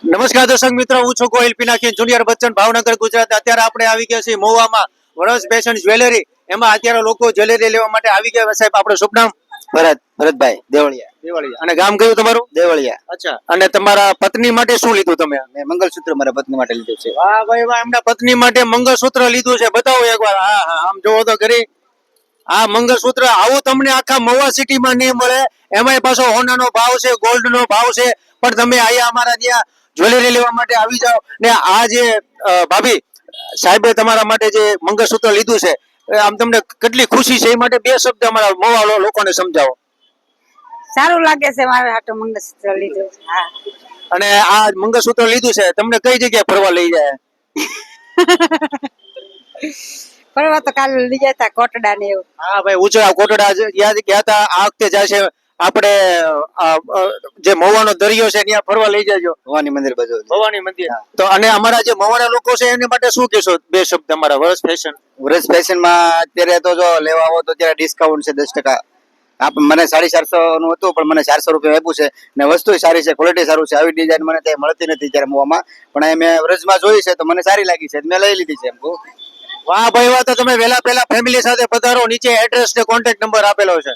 નમસ્કાર દર્શક મિત્રો, હું છું ગોહિલ પિનાકી જુનિયર બચ્ચન, ભાવનગર, ગુજરાત. અત્યારે આપણે આવી ગયા છીએ મહુવામાં વરસ ફેશન જ્વેલરી. એમાં અત્યારે લોકો જ્વેલરી લેવા માટે આવી ગયા. સાહેબ, આપણું શુભ નામ? ભરતભાઈ દેવળિયા. અને ગામ કયું તમારું? દેવળિયા. અચ્છા. અને તમારા પત્ની માટે શું લીધું તમે? મેં મંગલસૂત્ર મારા પત્ની માટે લીધું છે. વાહ ભાઈ વાહ, એમના પત્ની માટે મંગળસૂત્ર લીધું છે. બતાવો એકવાર. હા હા, આમ જોવો તો ખરી. આ મંગળસૂત્ર આવું તમને આખા મહુવા સિટીમાં નહીં મળે. એમાંય પાછો હોનાનો ભાવ છે, ગોલ્ડ નો ભાવ છે. પણ તમે અહીંયા અમારા ત્યાં જ્વેલરી લેવા માટે આવી જાઓ. ને આ જે ભાભી સાહેબે તમારા માટે જે મંગળસૂત્ર લીધું છે, આમ તમને કેટલી ખુશી છે એ માટે બે શબ્દ અમારા મહુવા લોકોને સમજાવો. સારું લાગે છે મારે હાટો મંગળસૂત્ર લીધું. હા. અને આ મંગળસૂત્ર લીધું છે, તમને કઈ જગ્યાએ ફરવા લઈ જાય? ફરવા તો કાલે લઈ જતા કોટડા ને એવું. હા ભાઈ, ઉચરા કોટડા યાદ ગયા હતા. આ વખતે જાય છે આપણે જે મહુવાનો દરિયો છે ત્યાં ફરવા લઈ જાજો. ભવાની મંદિર બાજુ. ભવાની મંદિર. તો અને અમારા જે મહુવાના લોકો છે એની માટે શું કહેશો? બે શબ્દ અમારા વરસ ફેશન. વ્રજ ફેશન માં અત્યારે તો જો લેવા આવો તો ત્યારે ડિસ્કાઉન્ટ છે 10%. મને 450 નું હતું, પણ મને 400 રૂપિયા આપ્યું છે. ને વસ્તુ સારી છે, ક્વોલિટી સારું છે. આવી ડિઝાઇન મને ત્યાં મળતી નથી ત્યારે મહુવામાં, પણ અહીં મેં વ્રજમાં જોઈ છે તો મને સારી લાગી છે, મેં લઈ લીધી છે. એમ કહું. વાહ ભાઈ વાહ, તો તમે વહેલા પહેલા ફેમિલી સાથે પધારો. નીચે એડ્રેસ ને કોન્ટેક્ટ નંબર આપેલો છે.